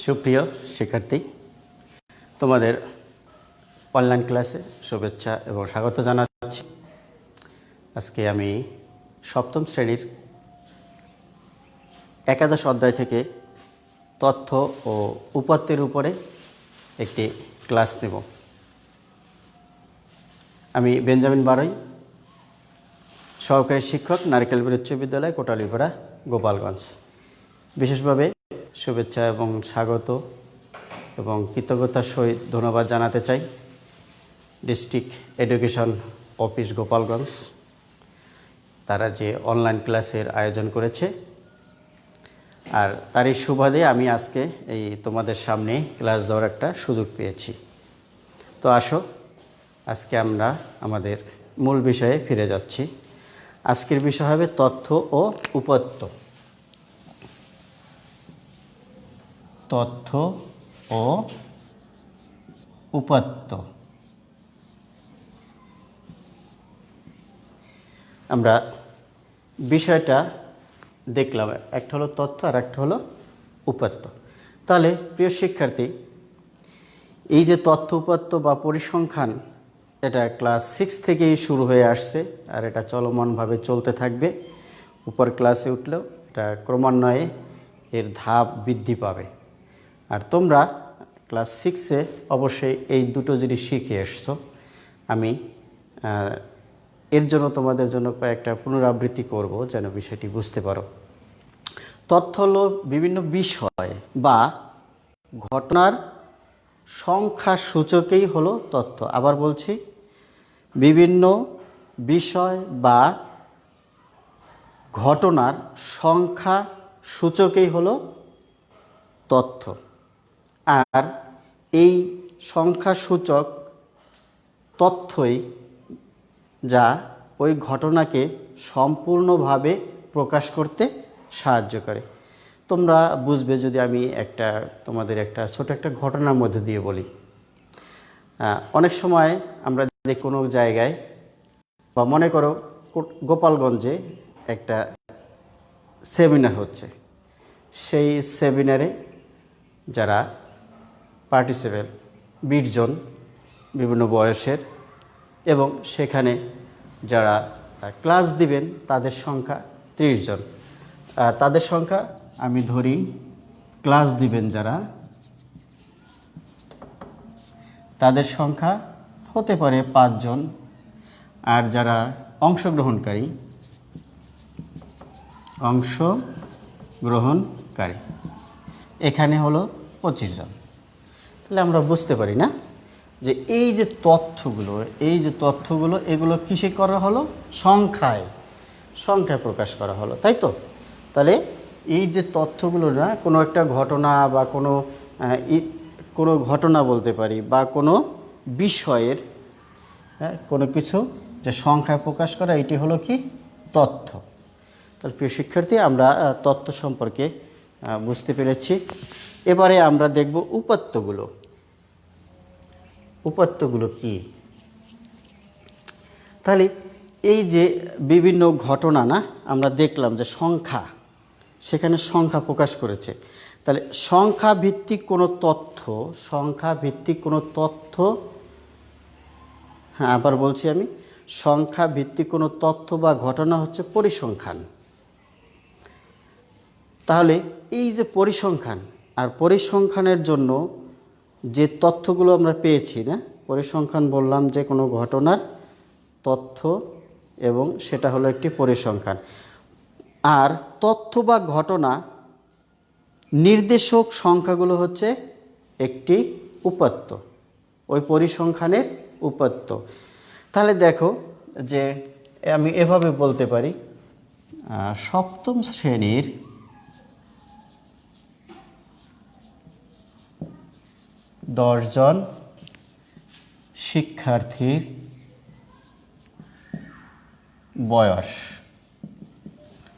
সুপ্রিয় শিক্ষার্থী, তোমাদের অনলাইন ক্লাসে শুভেচ্ছা এবং স্বাগত জানাচ্ছি। আজকে আমি সপ্তম শ্রেণীর একাদশ অধ্যায় থেকে তথ্য ও উপাত্তের উপরে একটি ক্লাস নেব। আমি বেঞ্জামিন বারই, সহকারী শিক্ষক, নারিকেলপুর উচ্চ বিদ্যালয়, কোটালীপাড়া, গোপালগঞ্জ। বিশেষভাবে শুভেচ্ছা এবং স্বাগত এবং কৃতজ্ঞতার সহিত ধন্যবাদ জানাতে চাই ডিস্ট্রিক্ট এডুকেশন অফিস গোপালগঞ্জ, তারা যে অনলাইন ক্লাসের আয়োজন করেছে। আর তারই সুবাদে আমি আজকে এই তোমাদের সামনে ক্লাস দেওয়ার একটা সুযোগ পেয়েছি। তো আসো, আজকে আমরা আমাদের মূল বিষয়ে ফিরে যাচ্ছি। আজকের বিষয় হবে তথ্য ও উপাত্ত। তথ্য ও উপাত্ত। আমরা বিষয়টা দেখলাম, একটা হলো তথ্য আর একটা হলো উপাত্ত। তাহলে প্রিয় শিক্ষার্থী, এই যে তথ্য উপাত্ত বা পরিসংখ্যান, এটা ক্লাস 6 থেকেই শুরু হয়ে আসছে আর এটা চলমানভাবে চলতে থাকবে। উপর ক্লাসে উঠলেও এটা ক্রমান্বয়ে এর ধাপ বৃদ্ধি পাবে। আর তোমরা ক্লাস 6-এ অবশ্যই এই দুটো জিনিস শিখে এসছো। আমি এর জন্য তোমাদের জন্য কয়েকটা পুনরাবৃত্তি করব যেন বিষয়টি বুঝতে পারো। তথ্য হলো বিভিন্ন বিষয় বা ঘটনার সংখ্যা সূচকেই হলো তথ্য। আবার বলছি, বিভিন্ন বিষয় বা ঘটনার সংখ্যা সূচকেই হলো তথ্য। আর এই সংখ্যাসূচক তথ্যই যা ওই ঘটনাকে সম্পূর্ণভাবে প্রকাশ করতে সাহায্য করে। তোমরা বুঝবে যদি আমি তোমাদের ছোট একটা ঘটনার মধ্যে দিয়ে বলি। অনেক সময় আমরা দেখি কোনো জায়গায়, বা মনে করো গোপালগঞ্জে একটা সেমিনার হচ্ছে। সেই সেমিনারে যারা পার্টিসিপেন্ট 20 জন, বিভিন্ন বয়সের, এবং সেখানে যারা ক্লাস দিবেন তাদের সংখ্যা 30 জন। তাদের সংখ্যা আমি ধরি, ক্লাস দিবেন যারা, তাদের সংখ্যা হতে পারে 5 জন, আর যারা অংশগ্রহণকারী এখানে হলো 25 জন। তাহলে আমরা বুঝতে পারি না যে এই যে তথ্যগুলো এগুলো কিসে করা হলো? সংখ্যায় প্রকাশ করা হলো, তাই তো? তাহলে এই যে তথ্যগুলো না, কোনো একটা ঘটনা বা কোনো ঘটনা বলতে পারি, বা কোনো বিষয়ের কোনো কিছু যে সংখ্যায় প্রকাশ করা, এটি হলো কি? তথ্য। তাহলে প্রিয় শিক্ষার্থী, আমরা তথ্য সম্পর্কে বুঝতে পেরেছি। এবারে আমরা দেখব উপাত্তগুলো কি। তাহলে এই যে বিভিন্ন ঘটনা না, আমরা দেখলাম যে সেখানে সংখ্যা প্রকাশ করেছে। তাহলে সংখ্যা ভিত্তিক কোনো তথ্য, আবার বলছি আমি, সংখ্যা ভিত্তিক কোনো তথ্য বা ঘটনা হচ্ছে পরিসংখ্যান। তাহলে এই যে পরিসংখ্যান, আর পরিসংখ্যানের জন্য যে তথ্যগুলো আমরা পেয়েছি না, পরিসংখ্যান বললাম যে কোনো ঘটনার তথ্য, এবং সেটা হলো একটি পরিসংখ্যান। আর তথ্য বা ঘটনা নির্দেশক সংখ্যাগুলো হচ্ছে একটি উপাত্ত, ওই পরিসংখ্যানের উপাত্ত। তাহলে দেখো যে আমি এভাবে বলতে পারি, সপ্তম শ্রেণীর 10 জন শিক্ষার্থীর বয়স।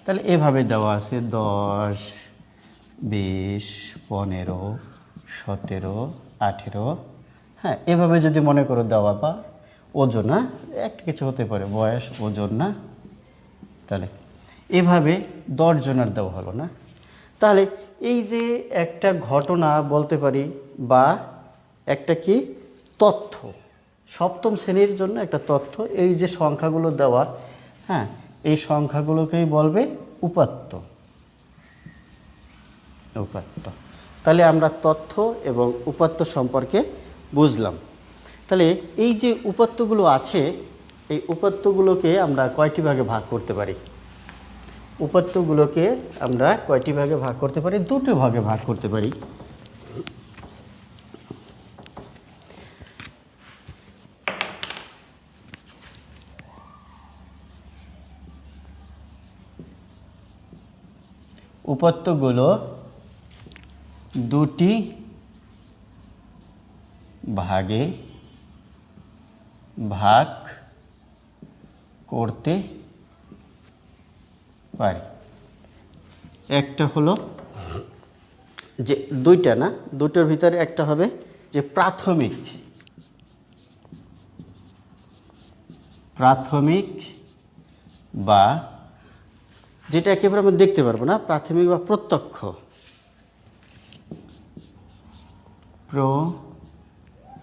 তাহলে এভাবে দেওয়া আছে 10, 20, 15, 17, 18। এভাবে যদি মনে করো দেওয়া, বা ওজন, একটা কিছু হতে পারে, বয়স, ওজন না। তাহলে এভাবে 10 জনের দেওয়া হলো না। তাহলে এই যে একটা ঘটনা বলতে পারি বা একটা কি তথ্য, সপ্তম শ্রেণীর জন্য একটা তথ্য, এই যে সংখ্যাগুলো দেওয়া, হ্যাঁ, এই সংখ্যাগুলোকেই বলবে উপাত্ত। উপাত্ত। তাহলে আমরা তথ্য এবং উপাত্ত সম্পর্কে বুঝলাম। তাহলে এই যে উপাত্তগুলো আছে, এই উপাত্তগুলোকে আমরা কয়টি ভাগে ভাগ করতে পারি? উপাত্তগুলোকে আমরা কয়টি ভাগে ভাগ করতে পারি? দুটো ভাগে ভাগ করতে পারি। উপাত্তগুলো দুটি ভাগে ভাগ করতে পারি। একটা হলো যে দুইটা না, দুটোর ভিতরে একটা হবে যে প্রাথমিক, প্রাথমিক বা যেটা একেবারে আমরা দেখতে পারবো না, প্রাথমিক বা প্রত্যক্ষ,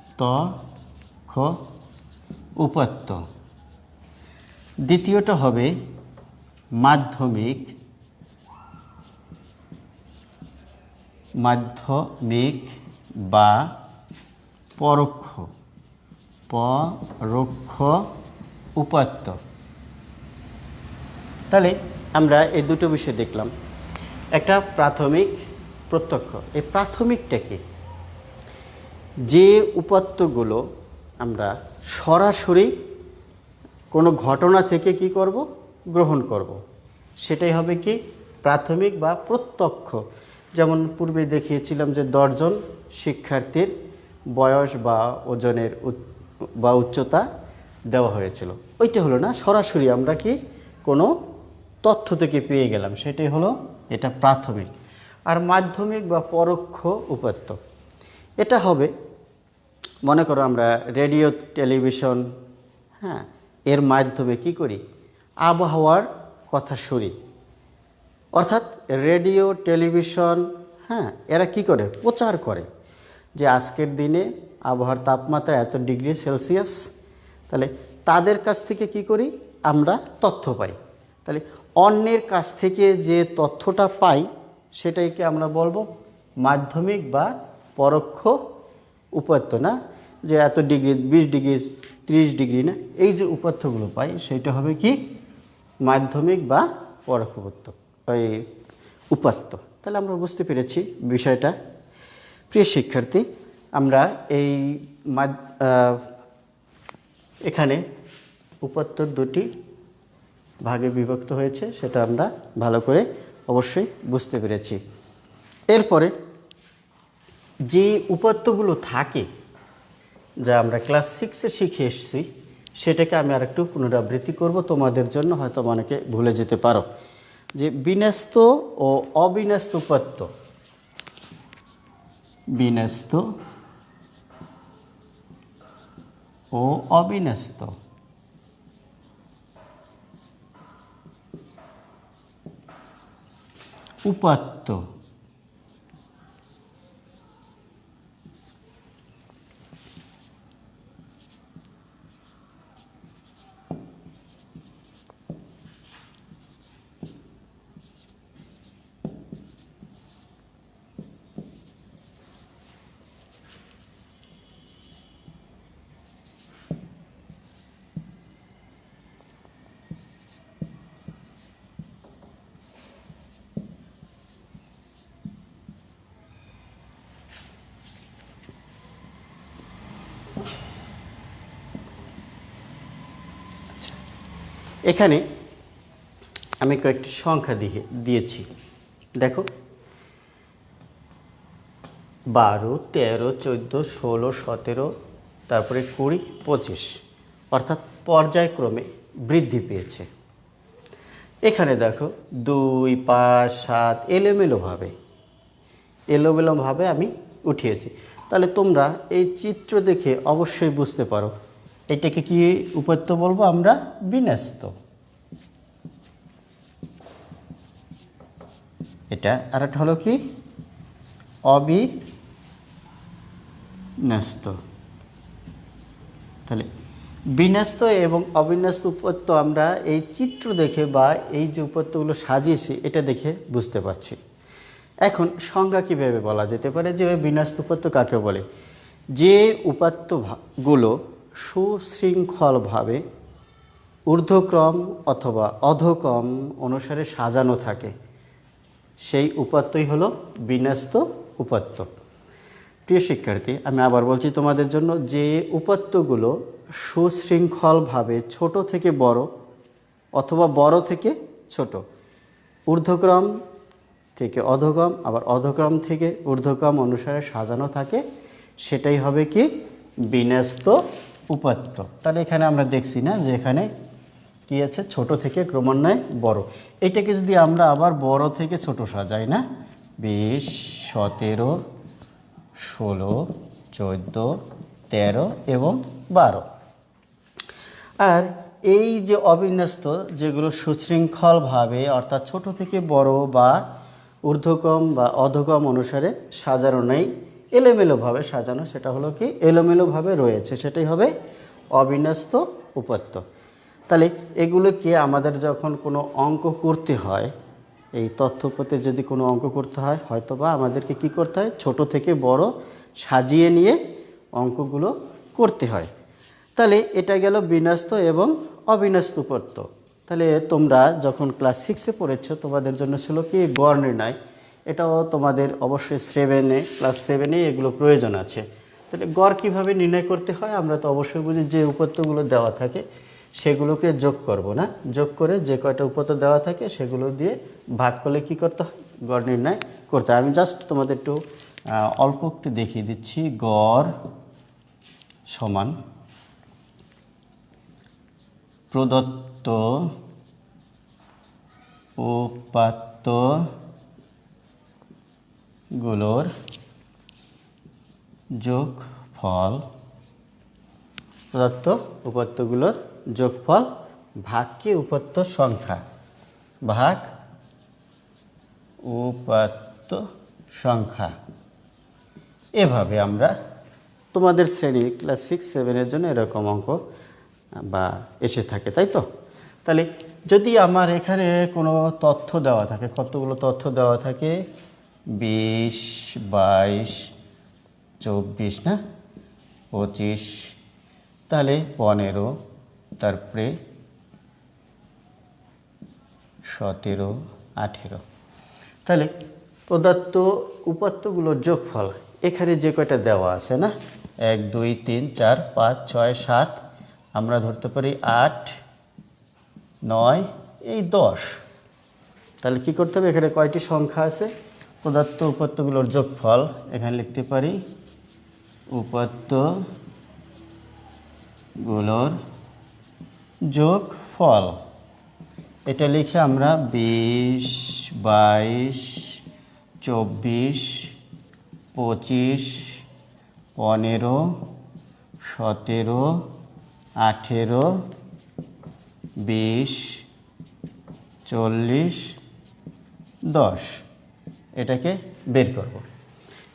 প্রত্যক্ষ উপাত্ত। দ্বিতীয়টা হবে মাধ্যমিক, মাধ্যমিক বা পরোক্ষ, পরোক্ষ উপাত্ত। তাহলে আমরা এই দুটো বিষয় দেখলাম, একটা প্রাথমিক, প্রত্যক্ষ। এই প্রাথমিকটা কি? যে উপাত্তগুলো আমরা সরাসরি কোনো ঘটনা থেকে কি করব? গ্রহণ করব, সেটাই হবে কি প্রাথমিক বা প্রত্যক্ষ। যেমন পূর্বে দেখিয়েছিলাম যে 10 জন শিক্ষার্থীর বয়স বা ওজনের বা উচ্চতা দেওয়া হয়েছিল, ওইটা হলো না সরাসরি আমরা কি কোনো তথ্য থেকে পেয়ে গেলাম, সেটাই হলো এটা প্রাথমিক। আর মাধ্যমিক বা পরোক্ষ উপাত্ত, এটা হবে মনে করো আমরা রেডিও টেলিভিশন, হ্যাঁ, এর মাধ্যমে কি করি? আবহাওয়ার কথা শুনি। অর্থাৎ রেডিও টেলিভিশন, হ্যাঁ, এরা কি করে? প্রচার করে যে আজকের দিনে আবহাওয়ার তাপমাত্রা এত ডিগ্রি সেলসিয়াস। তাহলে তাদের কাছ থেকে কি করি? আমরা তথ্য পাই। তাহলে অন্যের কাছ থেকে যে তথ্যটা পাই সেটাইকে আমরা বলবো মাধ্যমিক বা পরোক্ষ উপাত্ত। না যে এত ডিগ্রি, 20 ডিগ্রি, 30 ডিগ্রি, না, এই যে উপাত্তগুলো পাই সেটা হবে কি মাধ্যমিক বা পরোক্ষ উপাত্ত। তাহলে আমরা বুঝতে পেরেছি বিষয়টা। প্রিয় শিক্ষার্থী, আমরা এই এখানে উপাত্ত দুটি ভাগে বিভক্ত হয়েছে, সেটা আমরা ভালো করে অবশ্যই বুঝতে পেরেছি। এরপরে যে উপাত্তগুলো থাকে যা আমরা ক্লাস 6-এ শিখে এসেছি, সেটাকে আমি আর একটু পুনরাবৃত্তি করব তোমাদের জন্য, হয়তো অনেকে ভুলে যেতে পারো। যে বিন্যস্ত ও অবিন্যস্ত উপাত্ত, বিন্যস্ত ও অবিন্যস্ত উপাত্ত। এখানে আমি কয়েকটি সংখ্যা দিয়েছি, দেখো 12, 13, 14, 16, 17, তারপরে 20, 25, অর্থাৎ পর্যায়ক্রমে বৃদ্ধি পেয়েছে। এখানে দেখো 2, 5, 7 এলোমেলোভাবে আমি উঠিয়েছি। তাহলে তোমরা এই চিত্র দেখে অবশ্যই বুঝতে পারো এটাকে কি উপাত্ত বলবো আমরা? বিন্যস্ত। এটা আর একটা হলো কি অবিন্যস্ত। তাহলে বিন্যস্ত এবং অবিন্যস্ত উপত্য আমরা এই চিত্র দেখে বা এই যে উপত্যগুলো সাজিয়েছি এটা দেখে বুঝতে পারছি। এখন সংজ্ঞা কীভাবে বলা যেতে পারে যে বিন্যস্ত উপত্য কাকে বলে? যে উপাত্তগুলো সুশৃঙ্খলভাবে ঊর্ধ্বক্রম অথবা অধক্রম অনুসারে সাজানো থাকে সেই উপাত্তই হলো বিন্যস্ত উপাত্ত। প্রিয় শিক্ষার্থী, আমি আবার বলছি তোমাদের জন্য, যে উপাত্তগুলো সুশৃঙ্খলভাবে ছোট থেকে বড় অথবা বড় থেকে ছোট, ঊর্ধ্বক্রম থেকে অধক্রম আবার অধক্রম থেকে ঊর্ধ্বক্রম অনুসারে সাজানো থাকে সেটাই হবে কি? বিন্যস্ত উপাত্ত। তাহলে এখানে আমরা দেখছি না যে এখানে কি আছে? ছোট থেকে ক্রমান্বয়ে বড়। এটাকে যদি আমরা আবার বড় থেকে ছোট সাজাই না, 20, 17, 16, 14, 13 এবং 12। আর এই যে অবিন্যস্ত, যেগুলো সুশৃঙ্খলভাবে অর্থাৎ ছোট থেকে বড় বা ঊর্ধ্বক্রম বা অধক্রম অনুসারে সাজানো নেই, এলোমেলোভাবে সাজানো, সেটা হলো কি? এলোমেলোভাবে রয়েছে, সেটাই হবে অবিন্যস্ত উপাত্ত। তাহলে এগুলোকে আমাদের যখন কোনো অঙ্ক করতে হয়, এই তথ্য উপাত্তে যদি কোনো অঙ্ক করতে হয়, হয়তোবা আমাদেরকে কি করতে হয়? ছোট থেকে বড় সাজিয়ে নিয়ে অঙ্কগুলো করতে হয়। তাহলে এটা গেল বিন্যস্ত এবং অবিন্যস্ত উপাত্ত। তাহলে তোমরা যখন ক্লাস 6-এ পড়েছো তোমাদের জন্য ছিল কি? গড় নির্ণয়। এটাও তোমাদের অবশ্যই ক্লাস 7-এ এগুলো প্রয়োজন আছে। তাহলে গড় কীভাবে নির্ণয় করতে হয়? আমরা তো অবশ্যই বুঝি যে উপাত্তগুলো দেওয়া থাকে সেগুলোকে যোগ করব না, যোগ করে যে কয়টা উপাত্ত দেওয়া থাকে সেগুলো দিয়ে ভাগ করলে কি করতে হয়? গড় নির্ণয় করতে হয়। আমি জাস্ট তোমাদের একটু অল্প একটু দেখিয়ে দিচ্ছি। গড় সমান প্রদত্ত উপাত্তগুলোর যোগফল, প্রদত্ত উপাত্তগুলোর যোগফল ভাগ কি? উপাত্ত সংখ্যা, ভাগ উপাত্ত সংখ্যা। এভাবে আমরা তোমাদের শ্রেণী ক্লাস 6-7-এর জন্য এরকম অঙ্ক বা এসে থাকে, তাই তো? তাহলে যদি আমার এখানে কোনো তথ্য দেওয়া থাকে, কতগুলো তথ্য দেওয়া থাকে? 20, 22, 24 না, 25, তাহলে 15, তারপরে 17, 18। তাহলে প্রদত্ত উপাত্তগুলোর যোগফল এখানে যে কয়টা দেওয়া আছে না, 1, 2, 3, 4, 5, 6, 7, আমরা ধরতে পারি 8, 9, এই 10। তাহলে কি করতে হবে? এখানে কয়টি সংখ্যা আছে? প্রদত্ত উপাত্তগুলোর যোগফল এখানে লিখতে পারি উপাত্তগুলোর যোগফল। এটা লিখে আমরা 20, 22, 24, 25, 15, 17, 18, 20, 40, 10 এটাকে বের করব।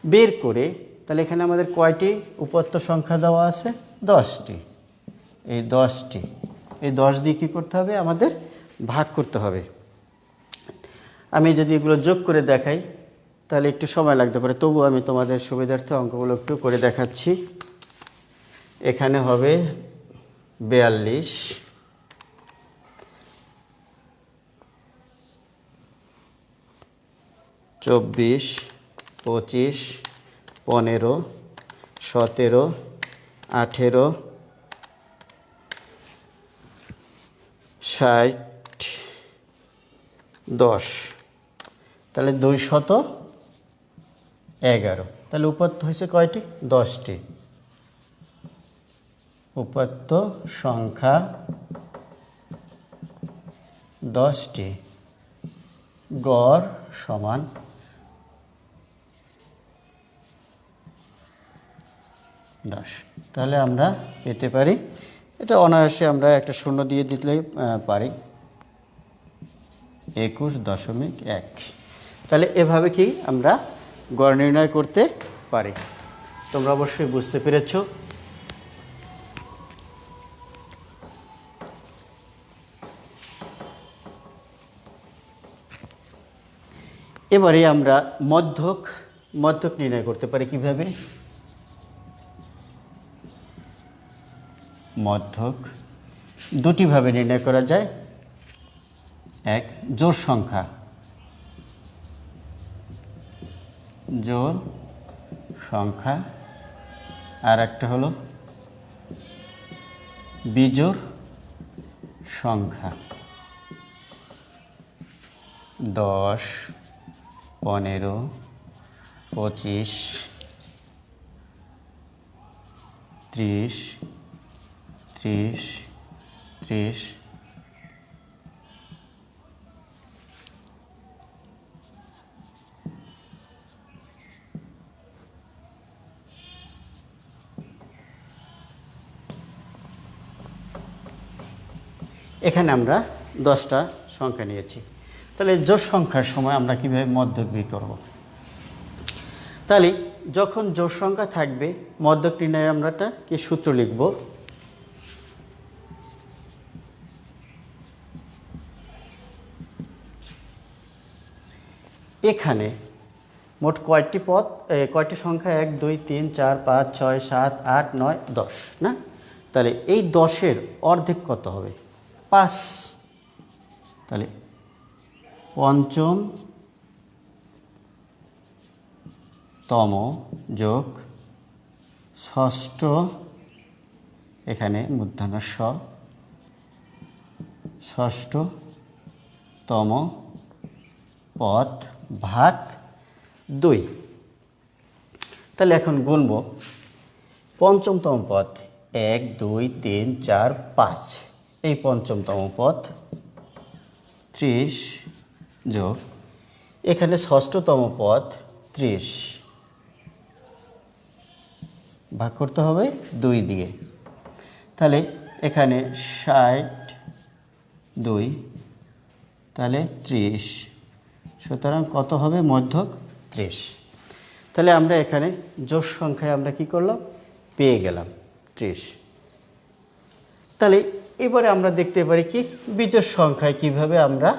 বের করে তাহলে এখানে আমাদের কয়টি উপাত্ত সংখ্যা দেওয়া আছে? 10টি। এই 10টি, এই 10 দিয়ে কী করতে হবে? আমাদের ভাগ করতে হবে। আমি যদি এগুলো যোগ করে দেখাই তাহলে একটু সময় লাগতে পারে, তবু আমি তোমাদের সুবিধার্থে অঙ্কগুলো একটু করে দেখাচ্ছি। এখানে হবে 42, 24, 25, 15, 17, 18, 60, 10, তাহলে 211। তাহলে উপাত্ত হয়েছে কয়টি? 10টি। উপাত্ত সংখ্যা 10টি। গড় সমান 10। তাহলে আমরা পেতে পারি, এটা অনায়াসে আমরা একটা শূন্য দিয়ে দিলেই পারি, 21.1। তাহলে এভাবে কি আমরা গড় নির্ণয় করতে পারি। তোমরা অবশ্যই বুঝতে পেরেছ। এবারে আমরা মধ্যক নির্ণয় করতে পারি কিভাবে? মধ্যক দুটিভাবে নির্ণয় করা যায়। এক, জোড় সংখ্যা, জোড় সংখ্যা, আর একটা হলো বিজোড় সংখ্যা। 10, 15, 25, 30, 30, 30, এখানে আমরা 10টা সংখ্যা নিয়েছি। তাহলে জোড় সংখ্যার সময় আমরা কিভাবে মধ্যক বের করব? তাহলে যখন জোড় সংখ্যা থাকবে মধ্যক নির্ণয়ে আমরা কি সূত্র লিখব? এখানে মোট কয়টি সংখ্যা? 1, 2, 3, 4, 5, 6, 7, 8, 9, 10 না? তাহলে এই 10-এর অর্ধেক কত হবে? 5। তাহলে পঞ্চমতম যোগ ষষ্ঠ, এখানে মূর্ধন্য ষ, ষষ্ঠতম পদ ভাগ 2। তাহলে এখন গুনব। পঞ্চমতম পদ 1, 2, 3, 4, 5, এই পঞ্চমতম পদ 30 যোগ এখানে ষষ্ঠতম পদ 30 ভাগ করতে হবে 2 দিয়ে। তাহলে এখানে 62, তাহলে 30, সুতরাং কত হবে? মধ্যক 30। তাহলে আমরা এখানে জোড় সংখ্যায় আমরা কি করলাম? পেয়ে গেলাম 30। তাহলে এবারে আমরা দেখতে পারি কি বিজোড় সংখ্যায় কিভাবে আমরা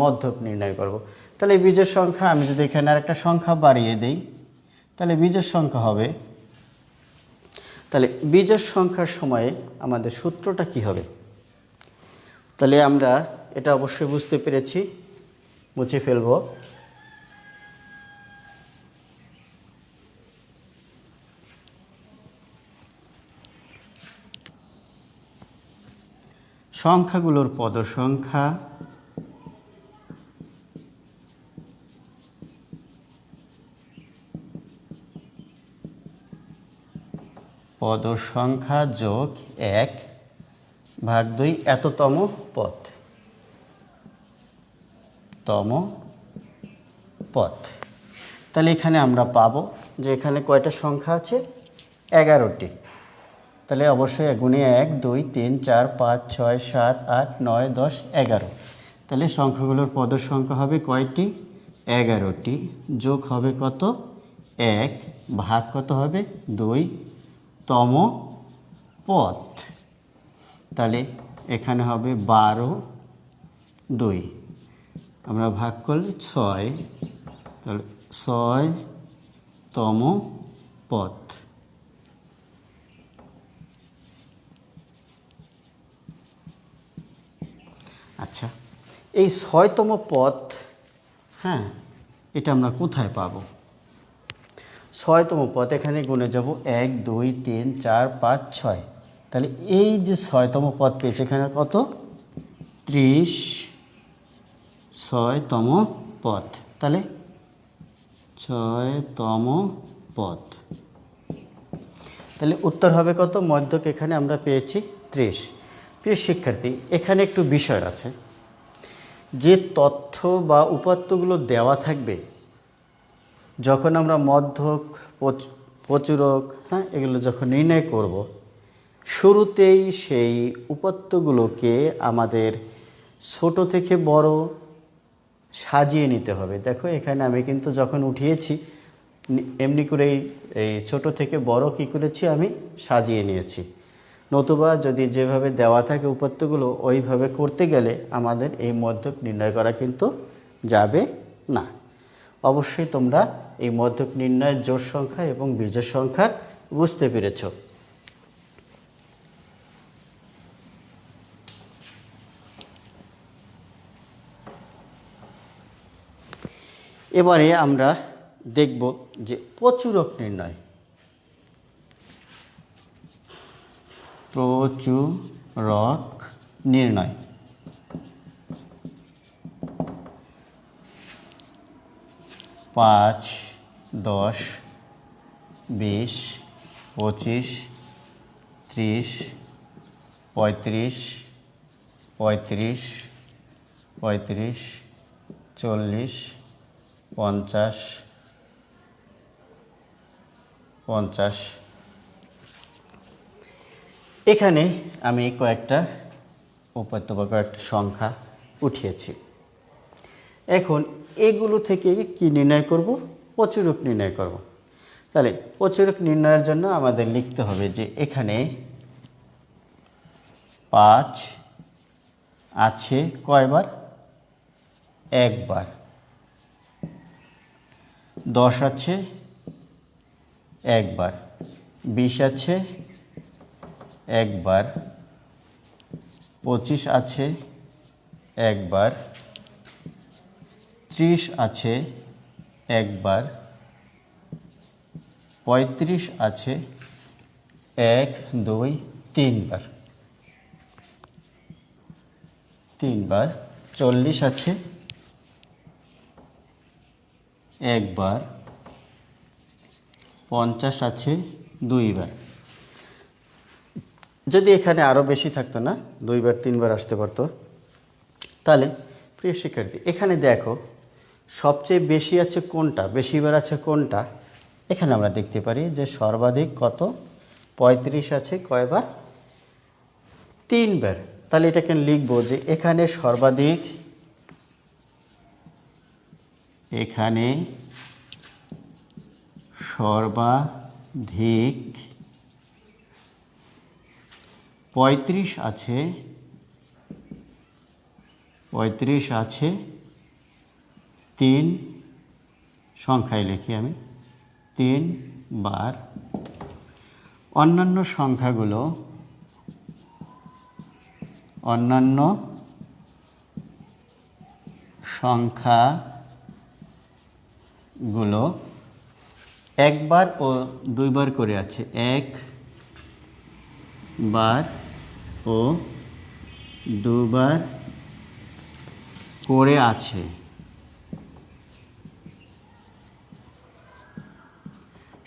মধ্যক নির্ণয় করব। তাহলে বিজোড় সংখ্যা আমি যদি এখানে আরেকটা সংখ্যা বাড়িয়ে দেই তাহলে বিজোড় সংখ্যা হবে। তাহলে বিজোড় সংখ্যার সময়ে আমাদের সূত্রটা কি হবে? তাহলে আমরা এটা অবশ্যই বুঝতে পেরেছি, মুছে ফেলব। সংখ্যাগুলোর পদ সংখ্যা যোগ 1 ভাগ 2 এততম পদ। তাহলে এখানে আমরা পাবো যে এখানে কয়টা সংখ্যা আছে? 11টি। তাহলে অবশ্যই গুণে 1, 2, 3, 4, 5, 6, 7, 8, 9, 10, 11। তাহলে সংখ্যাগুলোর পদ সংখ্যা হবে কয়টি? 11টি। যোগ হবে কত? 1 ভাগ কত হবে? 2তম পদ। তাহলে এখানে হবে 12, 2 আমরা ভাগ করলে 6, তাহলে 6তম পদ। আচ্ছা, এই 6তম পদ, হ্যাঁ, এটা আমরা কোথায় পাবো? 6তম পদ এখানে গুণে যাব 1, 2, 3, 4, 5, 6। তাহলে এই যে 6তম পদ পেয়েছে এখানে কত? 30, 6তম পদ। তাহলে 6তম পদ। তাহলে উত্তর হবে কত? মধ্যক এখানে আমরা পেয়েছি 30। প্রিয় শিক্ষার্থী, এখানে একটু বিষয় আছে। যে তথ্য বা উপাত্তগুলো দেওয়া থাকবে যখন আমরা মধ্যক, প্রচুরক, হ্যাঁ, এগুলো যখন নির্ণয় করব, শুরুতেই সেই উপাত্তগুলোকে আমাদের ছোট থেকে বড় সাজিয়ে নিতে হবে। দেখো এখানে আমি কিন্তু যখন উঠিয়েছি এমনি করেই এই ছোট থেকে বড় কি করেছি আমি সাজিয়ে নিয়েছি। নতুবা যদি যেভাবে দেওয়া থাকে উপাত্তগুলো ওইভাবে করতে গেলে আমাদের এই মধ্যক নির্ণয় করা কিন্তু যাবে না। অবশ্যই তোমরা এই মধ্যক নির্ণয়ের জোড় সংখ্যা এবং বিজোড় সংখ্যা বুঝতে পেরেছ। এবারে আমরা দেখব যে প্রচুরক নির্ণয়। প্রচুরক নির্ণয় পাঁচ, 10, 20, 25, 30, 35, 35, 35, 40, 50, 50। এখানে আমি কয়েকটা উপাত্ত বা কয়েকটা সংখ্যা উঠিয়েছি। এখন এগুলো থেকে কি নির্ণয় করব? প্রচুরক নির্ণয় করব। তাহলে প্রচুরক নির্ণয়ের জন্য আমাদের লিখতে হবে যে এখানে 5 আছে কয়বার? একবার। 10 আছে একবার। 20 আছে একবার। 25 আছে একবার। 30 আছে একবার। 35 আছে 1, 2, 3 বার। 3 বার। 40 আছে একবার। 50 আছে 2 বার। যদি এখানে আরও বেশি থাকতো না, 2 বার 3 বার আসতে পারতো, তাহলে প্রিয় শিক্ষার্থী এখানে দেখো সবচেয়ে বেশি আছে কোনটা, বেশিবার আছে কোনটা। এখানে আমরা দেখতে পারি যে সর্বাধিক কত? 35 আছে কয়বার? 3 বার। তাহলে এটাকে লিখবো যে এখানে সর্বাধিক, এখানে সর্বাধিক 35 আছে, 35 আছে 3 সংখ্যায় লিখি আমি 3 বার। অন্যান্য সংখ্যাগুলো, অন্যান্য সংখ্যাগুলো একবার ও 2 বার করে আছে, 1 বার ও 2 বার করে আছে।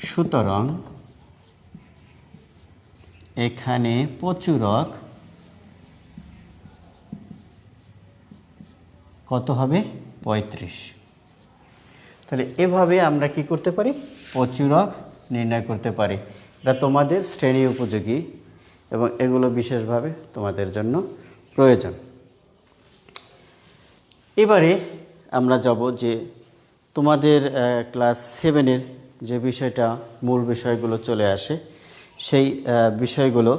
সুতরাং এখানে প্রচুরক কত হবে? 35। তাহলে এভাবে আমরা কি করতে পারি? প্রচুরক নির্ণয় করতে পারি। এটা তোমাদের শ্রেণী উপযোগী এবং এগুলো বিশেষভাবে তোমাদের জন্য প্রয়োজন। এবারে আমরা যাব যে তোমাদের ক্লাস 7-এর যে বিষয়টা, মূল বিষয়গুলো চলে আসে, সেই বিষয়গুলো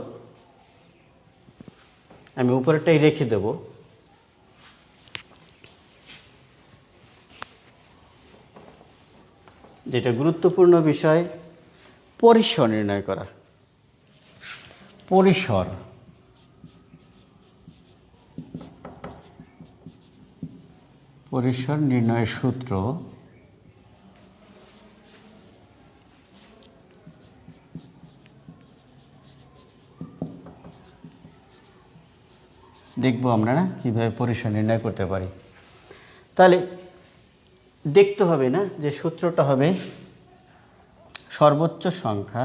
আমি উপরেরটাই রেখে দেব। যেটা গুরুত্বপূর্ণ বিষয়, পরিসর নির্ণয় করা। পরিসর, পরিসর নির্ণয়ের সূত্র দেখবো আমরা না কীভাবে পরিসর নির্ণয় করতে পারি। তাহলে দেখতে হবে না যে সূত্রটা হবে সর্বোচ্চ সংখ্যা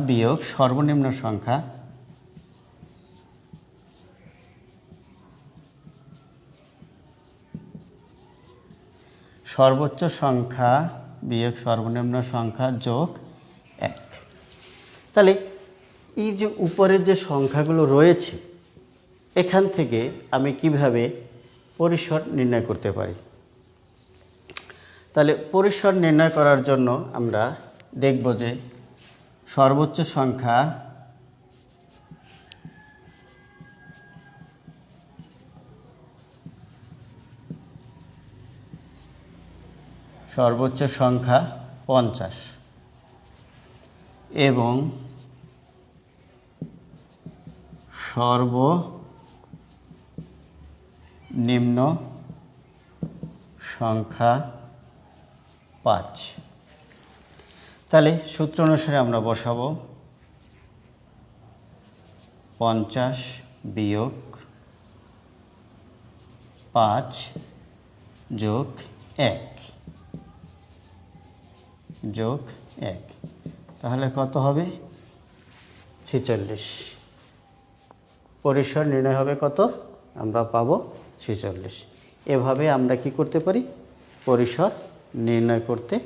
বিয়োগ সর্বনিম্ন সংখ্যা সর্বোচ্চ সংখ্যা বিয়োগ সর্বনিম্ন সংখ্যা যোগ 1। তাহলে এই যে উপরের যে সংখ্যাগুলো রয়েছে এখান থেকে আমি কিভাবে পরিসর নির্ণয় করতে পারি? তাহলে পরিসর নির্ণয় করার জন্য আমরা দেখব যে সর্বোচ্চ সংখ্যা সর্বোচ্চ সংখ্যা 50 এবং সর্বনিম্ন সংখ্যা 5। তাহলে সূত্র অনুসারে আমরা বসাবো 50 বিয়োগ 5 যোগ 1 যোগ 1, তাহলে কত হবে? 46। পরিসর নির্ণয় হবে কত? আমরা পাবো 46। এভাবে আমরা কি করতে পারি? পরিসর নির্ণয় করতে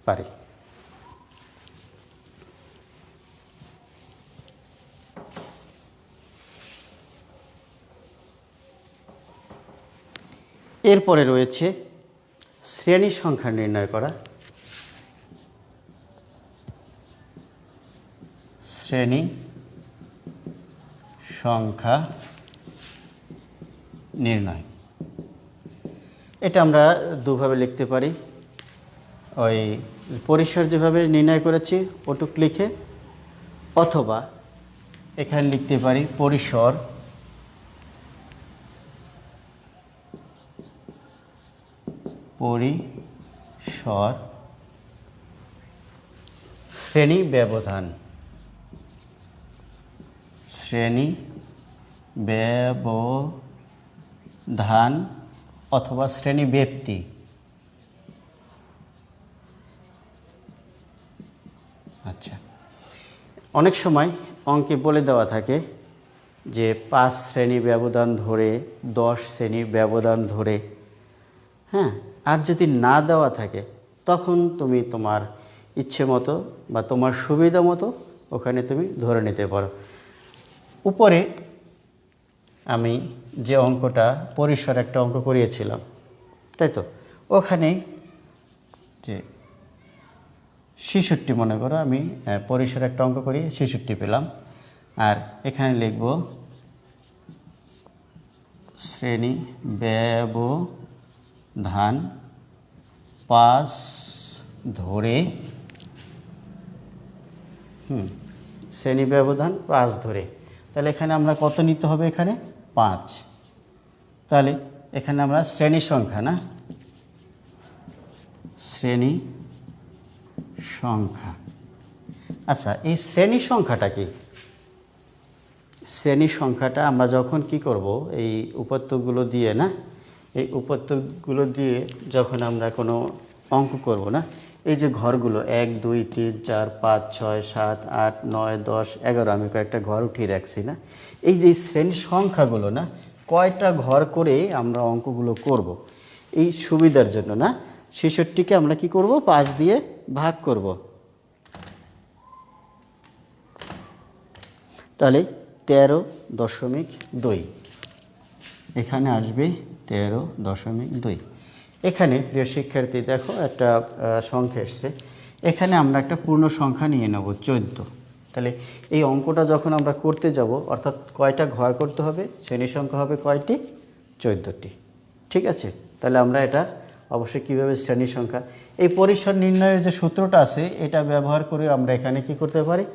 পারি। এরপরে রয়েছে শ্রেণী সংখ্যা নির্ণয় করা। শ্রেণী সংখ্যা নির্ণয়, এটা আমরা দুভাবে লিখতে পারি। ওই পরিসর যেভাবে নির্ণয় করেছি ওটুক লিখে, অথবা এখানে লিখতে পারি পরিসর শ্রেণী ব্যবধান, শ্রেণী ব্যবধান অথবা শ্রেণী ব্যক্তি। আচ্ছা, অনেক সময় অঙ্কে বলে দেওয়া থাকে যে 5 শ্রেণী ব্যবধান ধরে, 10 শ্রেণী ব্যবধান ধরে, হ্যাঁ, আর যদি না দেওয়া থাকে তখন তুমি তোমার ইচ্ছে মতো বা তোমার সুবিধা মতো ওখানে তুমি ধরে নিতে পারো। উপরে আমি যে অঙ্কটা পরিসর একটা অঙ্ক করিয়েছিলাম, তাই তো, ওখানে যে 66 মনে করো, আমি পরিসর একটা অঙ্ক করি 66 পেলাম। আর এখানে লিখব শ্রেণী ব্যবধান 5 ধরে, শ্রেণী ব্যবধান 5 ধরে। তাহলে এখানে আমরা কত নিতে হবে? এখানে 5। তাহলে এখানে আমরা শ্রেণী সংখ্যা, না শ্রেণী সংখ্যা। আচ্ছা, এই শ্রেণী সংখ্যাটা কি? শ্রেণী সংখ্যাটা আমরা যখন কি করব, এই উপাত্তগুলো দিয়ে, না এই উপাত্তগুলো দিয়ে যখন আমরা কোনো অঙ্ক করব, না এই যে ঘরগুলো 1 2 3 4 5 6 7 8 9 10 11, আমি কয়েকটা ঘর উঠিয়ে রাখছি, না এই যে শ্রেণী সংখ্যাগুলো, না কয়টা ঘর করে আমরা অঙ্কগুলো করব এই সুবিধার জন্য, না 66কে আমরা কি করব? 5 দিয়ে ভাগ করব। তাহলে 13.2 এখানে আসবে 13.2। এখানে প্রিয় শিক্ষার্থী দেখো একটা সংখ্যা এসছে, এখানে আমরা একটা পূর্ণ সংখ্যা নিয়ে নেব 14। তাহলে এই অঙ্কটা যখন আমরা করতে যাব, অর্থাৎ কয়টা ঘর করতে হবে? শ্রেণী সংখ্যা হবে কয়টি? 14টি। ঠিক আছে, তাহলে আমরা এটা অবশ্যই কীভাবে শ্রেণী সংখ্যা, এই পরিসর নির্ণয়ের যে সূত্রটা আছে এটা ব্যবহার করে আমরা এখানে কি করতে পারি?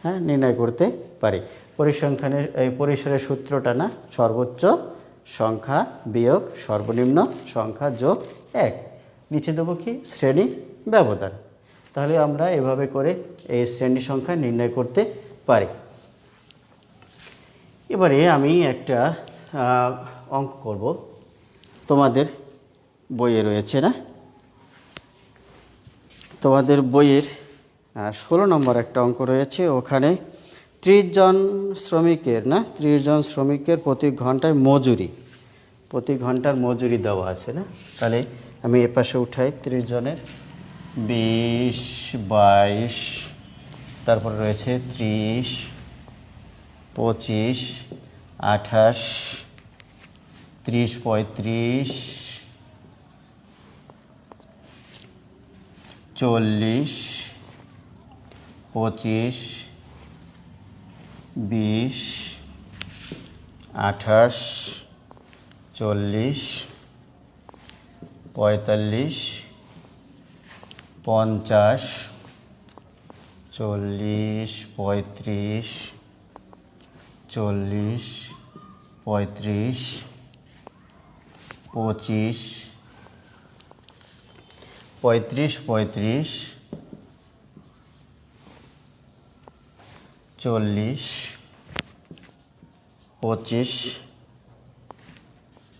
হ্যাঁ, নির্ণয় করতে পারি। পরিসংখ্যানের এই পরিসরের সূত্রটা, না সর্বোচ্চ সংখ্যা বিয়োগ সর্বনিম্ন সংখ্যা যোগ 1, নিচে দেবো কি? শ্রেণী ব্যবধান। তাহলে আমরা এভাবে করে এই শ্রেণী সংখ্যা নির্ণয় করতে পারি। এবারে আমি একটা অঙ্ক করব, তোমাদের বইয়ে রয়েছে, না তোমাদের বইয়ের 16 নম্বর একটা অঙ্ক রয়েছে। ওখানে 30 জন শ্রমিকের, না 30 জন শ্রমিকের প্রতি ঘন্টায় মজুরি, প্রতি ঘন্টার মজুরি দেওয়া আছে, না তাহলে আমি এপাশে উঠাই 30 জনের 20 22, তারপরে রয়েছে 30 25 28, 30, 35, 40, 25, 20, 28, 40, 45, 50, 40, 35, 40, 35, 25, 35, 35, 40, 25,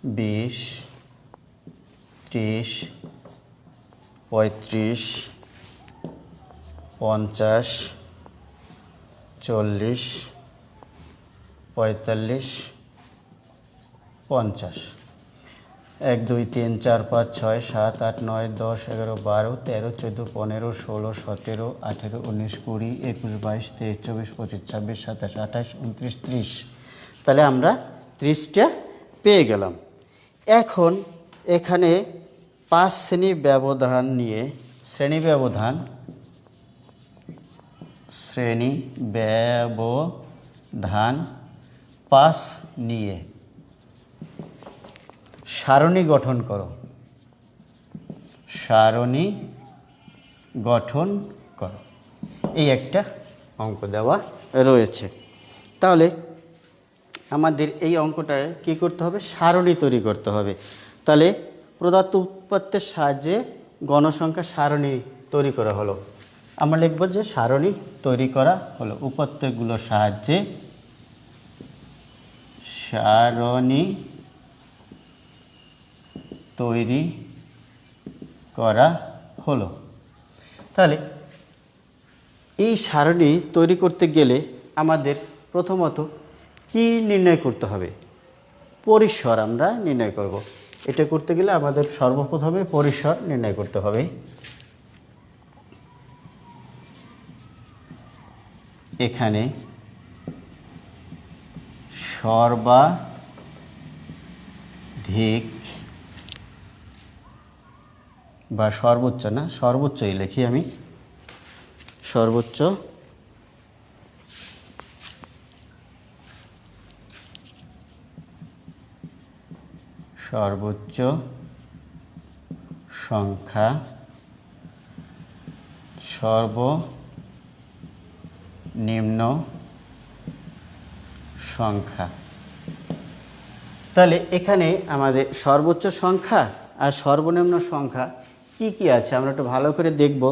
20, 30, 35, 50, 40, 45, 50। 1, 2, 3, 4, 5, 6, 7, 8, 9, 10, 11, 12, 13, 14, 15, 16, 17, 18, 19, 20, 21, 22, 23, 24, 25, 26, 27, 28, 29, 30। তাহলে আমরা 30টা পেয়ে গেলাম। এখন এখানে 5 শ্রেণী ব্যবধান নিয়ে শ্রেণী ব্যবধান 5 নিয়ে সারণী গঠন করো। সারণী গঠন করো, এই একটা অঙ্ক দেওয়া রয়েছে। তাহলে আমাদের এই অঙ্কটায় কী করতে হবে? সারণী তৈরি করতে হবে। তাহলে প্রদত্ত উৎপাদ্যের সাহায্যে গণসংখ্যা সারণী তৈরি করা হলো। আমরা লিখব যে সারণী তৈরি করা হলো। উৎপাদ্যগুলোর সাহায্যে সারণী তৈরি করা হলো। তাহলে এই সারণী তৈরি করতে গেলে আমাদের প্রথমত কি নির্ণয় করতে হবে? পরিসর আমরা নির্ণয় করব। এটা করতে গেলে আমাদের সর্বপ্রথমে পরিসর নির্ণয় করতে হবে। এখানে সর্বাধিক বা সর্বোচ্চ, না সর্বোচ্চই লিখি আমি, সর্বোচ্চ সর্বোচ্চ সংখ্যা সর্বনিম্ন সংখ্যা। তাহলে এখানে আমাদের সর্বোচ্চ সংখ্যা আর সর্বনিম্ন সংখ্যা কি কি আছে আমরা একটু ভালো করে দেখব।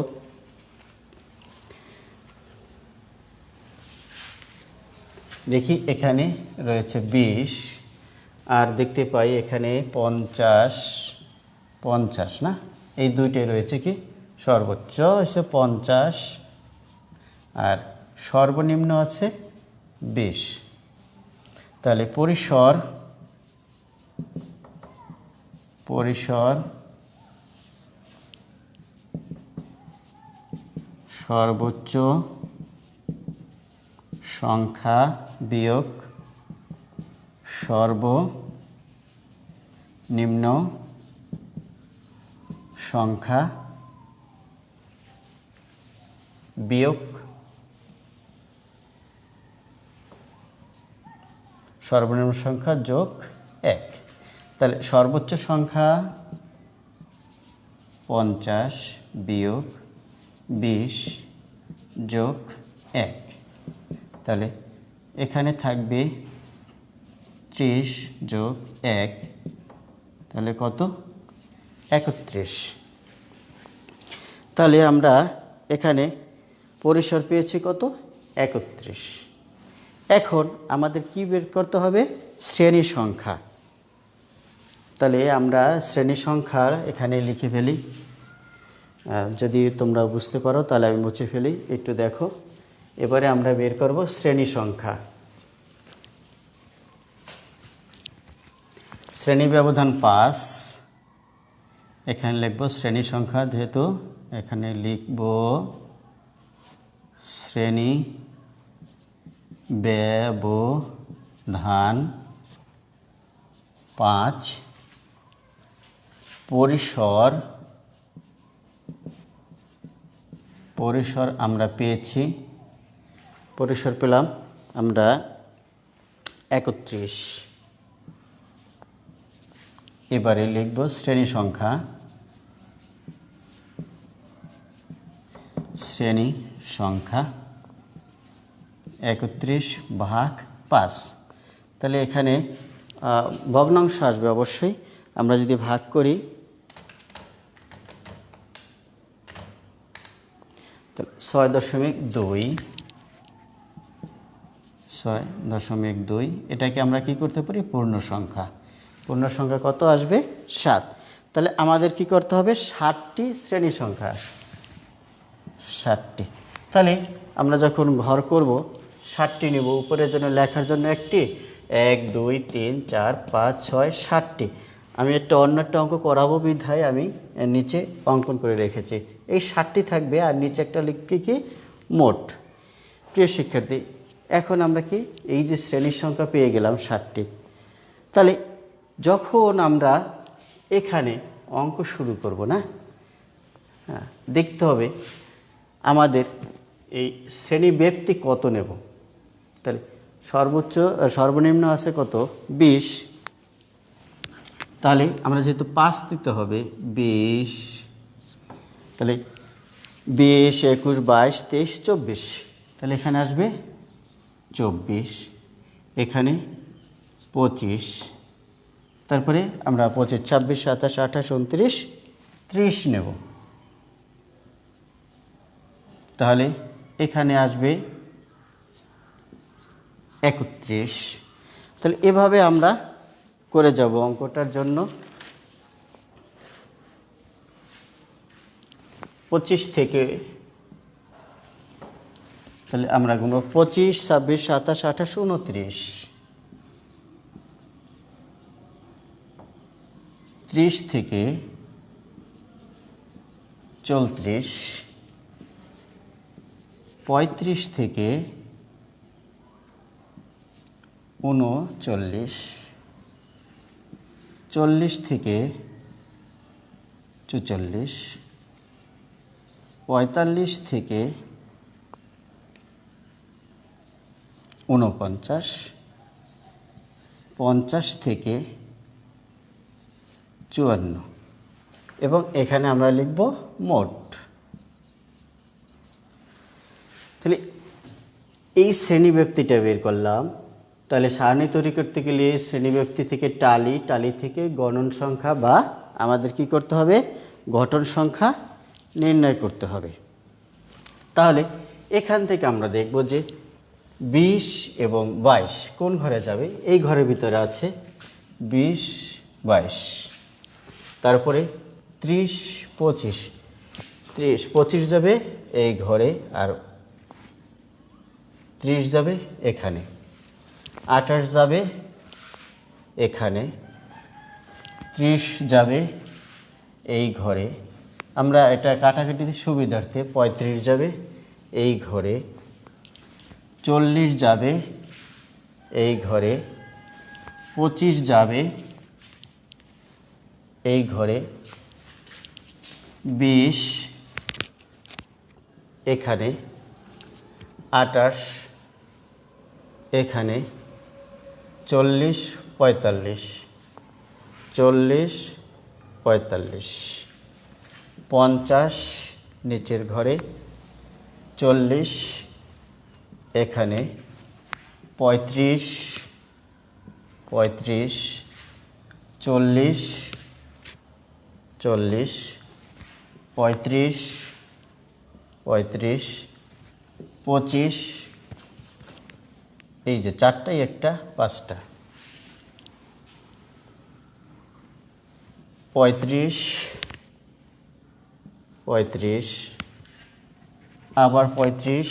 দেখি, এখানে রয়েছে 20 আর দেখতে পাই এখানে 50, 50 না, এই দুইটাই রয়েছে কি সর্বোচ্চ হচ্ছে 50 আর সর্বনিম্ন আছে 20। তাহলে পরিসর সর্বোচ্চ সংখ্যা বিয়োগ সর্বনিম্ন সংখ্যা বিয়োগ সর্বনিম্ন সংখ্যা যোগ 1। তাহলে সর্বোচ্চ সংখ্যা 50 বিয়োগ 20 যোগ 1। তাহলে এখানে থাকবে 30 যোগ 1, তাহলে কত? 31। তাহলে আমরা এখানে পরিসর পেয়েছি কত? 31। এখন আমাদের কি বের করতে হবে? শ্রেণী সংখ্যা। তাহলে আমরা শ্রেণী সংখ্যার এখানে লিখে ফেলি। যদি তোমরা বুঝতে পারো তাহলে আমি মুছে ফেলি, একটু দেখো। এবারে আমরা বের করব শ্রেণী সংখ্যা। শ্রেণী ব্যবধান 5, এখানে লিখব শ্রেণী সংখ্যা, যেহেতু এখানে লিখব শ্রেণী ব্যবধান ধান 5, পরিসর আমরা পেয়েছি, পরিসর পেলাম আমরা 31। এবারে লিখব শ্রেণী সংখ্যা, শ্রেণী সংখ্যা 31/5। তাহলে এখানে ভগ্নাংশ আসবে অবশ্যই। আমরা যদি ভাগ করি তাহলে 6.2, এটাকে আমরা কি করতে পারি, পূর্ণ সংখ্যা। পূর্ণ সংখ্যা কত আসবে, 7। তাহলে আমাদের কি করতে হবে, 7টি শ্রেণী সংখ্যা, 7টি। তাহলে আমরা যখন ঘর করব 7টি নেব, উপরের জন্য লেখার জন্য একটি, 1 2 3 4 5 6 7টি। আমি অন্য একটা অঙ্ক করাবো বিধায় আমি নিচে অঙ্কন করে রেখেছি। এই 7টি থাকবে আর নিচে একটা লিখবে কি, মোট। প্রিয় শিক্ষার্থী, এখন আমরা কি এই যে শ্রেণীর সংখ্যা পেয়ে গেলাম 7টি, তাহলে যখন আমরা এখানে অঙ্ক শুরু করব না, হ্যাঁ, দেখতে হবে আমাদের এই শ্রেণী ব্যক্তি কত নেব। তাহলে সর্বনিম্ন আছে কত, 20। তাহলে আমরা যেহেতু 5 দিতে হবে, 20, তাহলে 20 21 22 23 24, তাহলে এখানে আসবে 24, এখানে 25, তারপরে আমরা 25 26 27 28 29 30 নেব। তাহলে এখানে আসবে 31। তাহলে এভাবে আমরা করে যাব অঙ্কটার জন্য। 25 থেকে, তাহলে আমরা গুনব 25 26 27 28 29, 30 থেকে 34, 35 থেকে 39, 40 থেকে 44, 45 থেকে 49, 50 থেকে 54, এবং এখানে আমরা লিখব মোট। তাহলে এই শ্রেণীব্যক্তিটা বের করলাম। তাহলে সারণী তৈরি করতে গেলে শ্রেণীব্যক্তি থেকে টালি থেকে গণন সংখ্যা বা আমাদের কি করতে হবে, ঘটন সংখ্যা নির্ণয় করতে হবে। তাহলে এখান থেকে আমরা দেখব যে 20 এবং 22 কোন ঘরে যাবে, এই ঘরের ভিতরে আছে 20 22, তারপরে 30 25, 25 যাবে এই ঘরে, আর 30 যাবে এখানে, 28 যাবে এখানে, 30 যাবে এই ঘরে। আমরা এটা কাটাকাটিতে সুবিধার্থে 35 যাবে এই ঘরে, 40 যাবে এই ঘরে, 25 যাবে এই ঘরে, 20 এখানে, 28 এখানে, 40 45, 40 45, 50 নিচের ঘরে, 40 এখানে, 35 35, 40 40, 35 35, 25, এই যে 4টাই একটা 5টা, 35 35, আবার 35,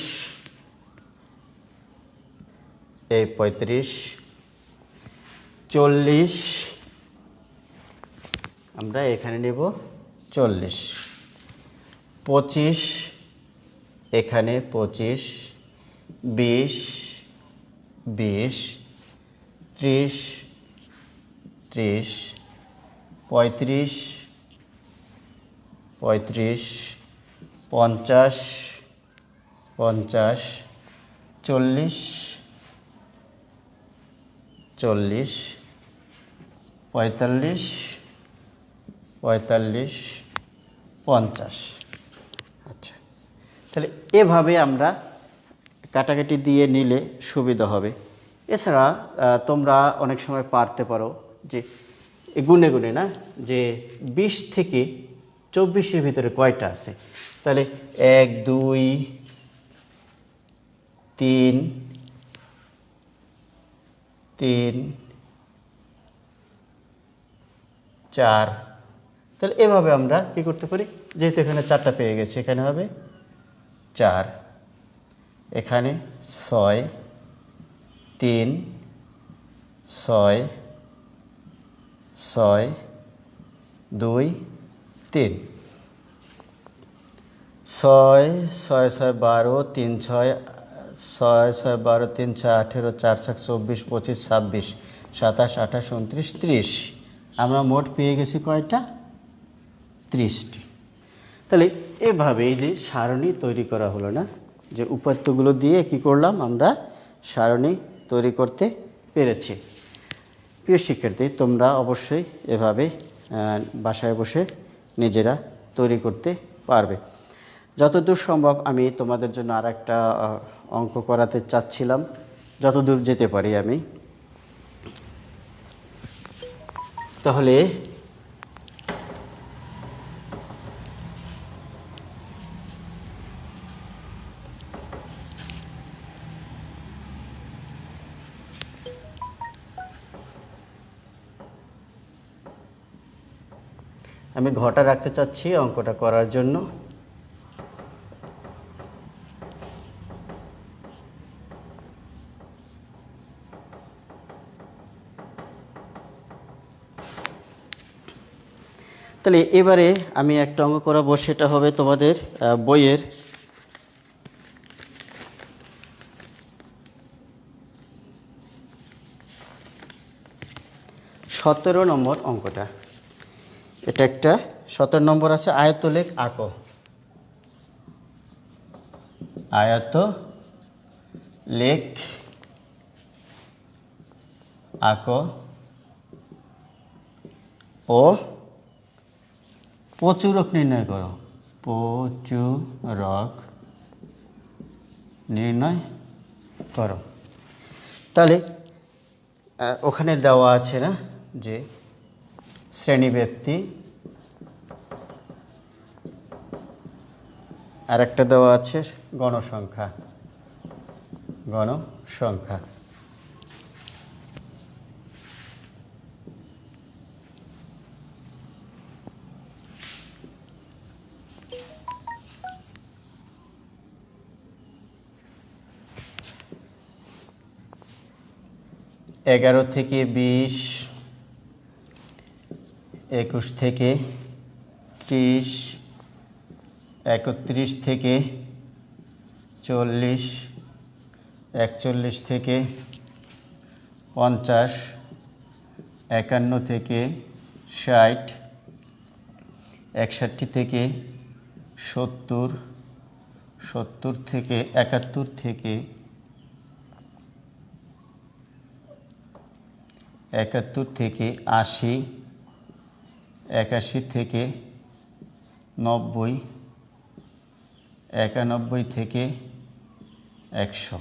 এই 35, 40, আমরা এখানে নেব 40, 25 এখানে, 25, 20 20, 30 30 35 35 50 50 40 40 45 45 50। আচ্ছা, তাহলে এভাবে আমরা কাটাকাটি দিয়ে নিলে সুবিধা হবে। এছাড়া তোমরা অনেক সময় পারতে পারো যে গুনে গুনে না, যে 20 থেকে 24-এর ভিতরে কয়টা আছে। তাহলে 1 2 3 3 4। তাহলে এভাবে আমরা কি করতে পারি, যেহেতু এখানে 4টা পেয়ে গেছে, এখানে হবে 4, এখানে 6 3 6 6 2 3 6 6 6 12 3 6 6 6 12 3 6 18 4 7 24 25 26 27 28 29 30। আমরা মোট পেয়ে গেছি কয়টা? 30টি। তাহলে এভাবে এই যে সারণী তৈরি করা হলো না, যে উপাত্তগুলো দিয়ে কি করলাম আমরা সারণী তৈরি করতে পেরেছি। প্রিয় শিক্ষার্থী, তোমরা অবশ্যই এভাবে বাসায় বসে নিজেরা তৈরি করতে পারবে। যতদূর সম্ভব আমি তোমাদের জন্য আর একটা অঙ্ক করাতে চাচ্ছিলাম, যতদূর যেতে পারি আমি। তাহলে আমি ঘটা রাখতে চাচ্ছি অঙ্কটা করার জন্য। তাহলে এবারে আমি একটা অঙ্ক করাবো, সেটা হবে তোমাদের বইয়ের 17 নম্বর অঙ্কটা। এটা একটা 17 নম্বর আছে, আয়তলেখ আঁকো। আয়তলেখ আঁকো ও প্রচুরক নির্ণয় করো। প্রচুরক নির্ণয় করো। তাহলে ওখানে দেওয়া আছে না যে শ্রেণীব্যক্তি, আর একটা দেওয়া আছে গণসংখ্যা। গণসংখ্যা এগারো থেকে 20, 21 থেকে 30, 31 থেকে 40, 41 থেকে 50, 51 থেকে 60, 61 থেকে 70, 70 থেকে 71 থেকে 71 থেকে 80, 81 থেকে 90, 91 থেকে 100।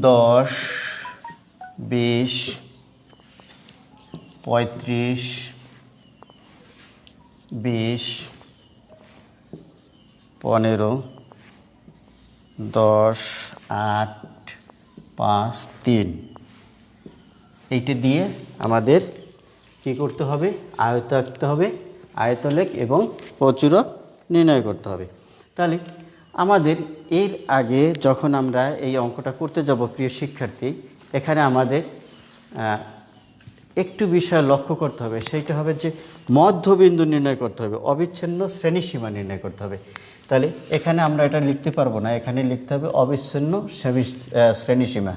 10, 20, 35, 20, 15, 10, 8, 5, 3। এইটা দিয়ে আমাদের কি করতে হবে? আয়ত আঁকতে হবে, আয়তলেখ এবং প্রচুরক নির্ণয় করতে হবে। তাহলে আমাদের এর আগে যখন আমরা এই অঙ্কটা করতে যাব প্রিয় শিক্ষার্থী, এখানে আমাদের একটু বিষয় লক্ষ্য করতে হবে, সেইটা হবে যে মধ্যবিন্দু নির্ণয় করতে হবে, অবিচ্ছিন্ন শ্রেণীসীমা নির্ণয় করতে হবে। তাহলে এখানে আমরা এটা লিখতে পারবো না, এখানে লিখতে হবে অবিচ্ছিন্ন শ্রেণীসীমা।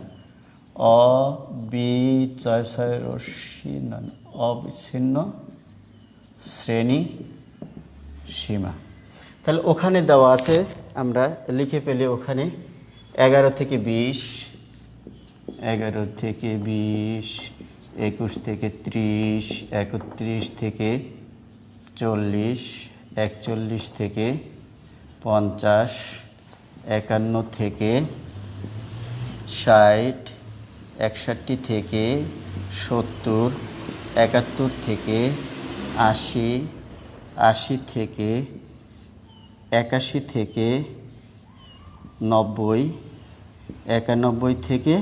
অবিচ্ছিন্ন শ্রেণী সীমা। তাহলে ওখানে দেওয়া আছে, আমরা লিখে পেলে ওখানে 11 থেকে 20, 11 থেকে 20, 21 থেকে 30, 31 থেকে 40, 41 থেকে 50, 51 থেকে 60, 61 থেকে 70, 71 থেকে 80, 80 থেকে 81 থেকে 90, 91 থেকে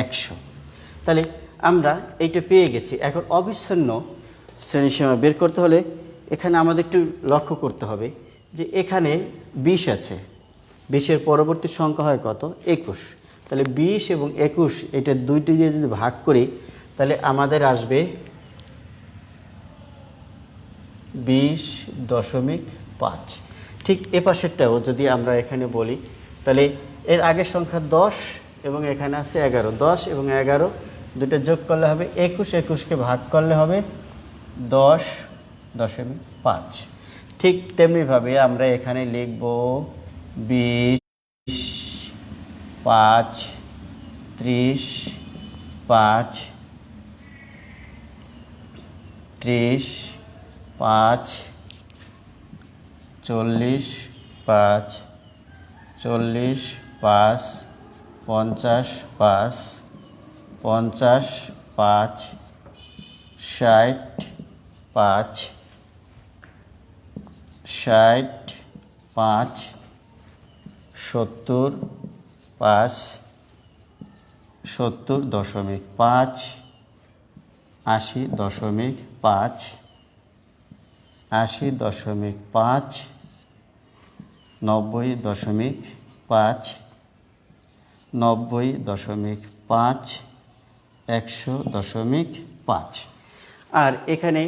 100। তাহলে আমরা এইটা পেয়ে গেছি। এখন অবিচ্ছিন্ন শ্রেণীসীমা বের করতে হলে এখানে আমাদের একটু লক্ষ্য করতে হবে যে এখানে 20 আছে, 20-এর পরবর্তী সংখ্যা হয় কত? 21। তাহলে 20 এবং 21 এটা দুইটি দিয়ে যদি ভাগ করি তাহলে আমাদের আসবে 20.5। ঠিক এ পাশেরটাও যদি আমরা এখানে বলি তাহলে এর আগের সংখ্যা 10 এবং এখানে আছে 11, 10 এবং 11 দুটো যোগ করলে হবে 21, 21কে ভাগ করলে হবে 10.5। ঠিক তেমনিভাবে আমরা এখানে লিখব 20, 5, 30, 5, 30, 5, 40, 5, 40, 5, 50, 5, 50, 5, 60, 5, 60, 5, 70, 5, 70.5, 80.5, 80.5, 90.5, 90.5, 100.5। আর এখানে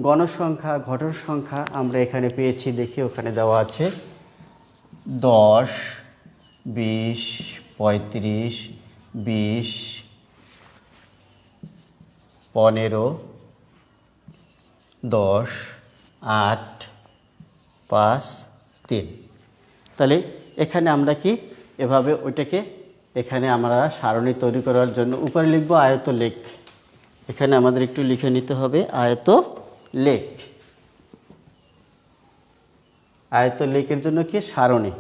গণসংখ্যা ঘটক সংখ্যা আমরা এখানে পেয়েছি, দেখি ওখানে দেওয়া আছে 10, 20, 35, 20, 15, 10, 8, 5, 3। তাহলে এখানে আমরা কি এভাবে ওইটাকে এখানে আমরা সারণী তৈরি করার জন্য উপরে লিখব আয়তলেখ। এখানে আমাদের একটু লিখে নিতে হবে আয়তলেখ। আয়তলেখের জন্য কি সারণী,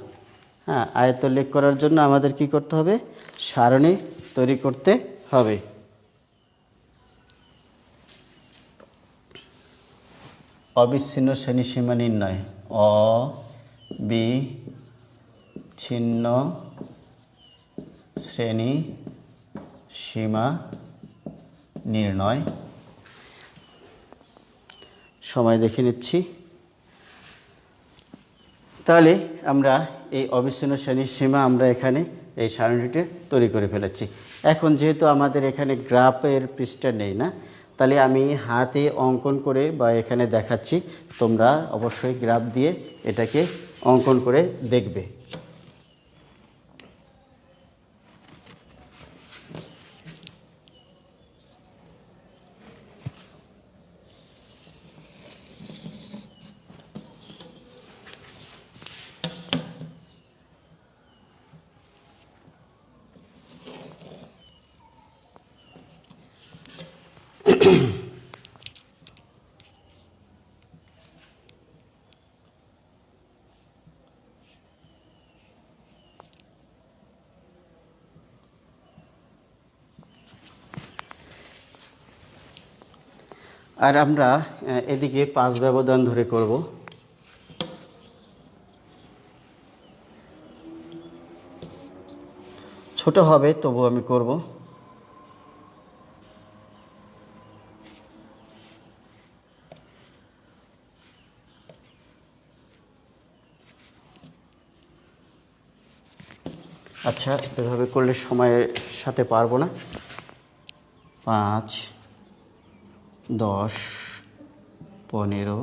হ্যাঁ, আয়তলেখ করার জন্য আমাদের কি করতে হবে? সারণী তৈরি করতে হবে। অবিচ্ছিন্ন শ্রেণীসীমা নির্ণয়, অবিচ্ছিন্ন শ্রেণী সীমা নির্ণয়। সময় দেখে নিচ্ছি। তাহলে আমরা এই অবিচ্ছিন্ন শ্রেণীর সীমা আমরা এখানে এই সারণীটি তৈরি করে ফেলেছি। এখন যেহেতু আমাদের এখানে গ্রাফের পৃষ্ঠা নেই না, তাহলে আমি হাতে অঙ্কন করে বা এখানে দেখাচ্ছি, তোমরা অবশ্যই গ্রাফ দিয়ে এটাকে অঙ্কন করে দেখবে। আর আমরা এদিকে 5 ব্যবধান ধরে করব। ছোট হবে তবু আমি করব। আচ্ছা, এভাবে করলে সময়ের সাথে পারবো না। 5, 10, 15,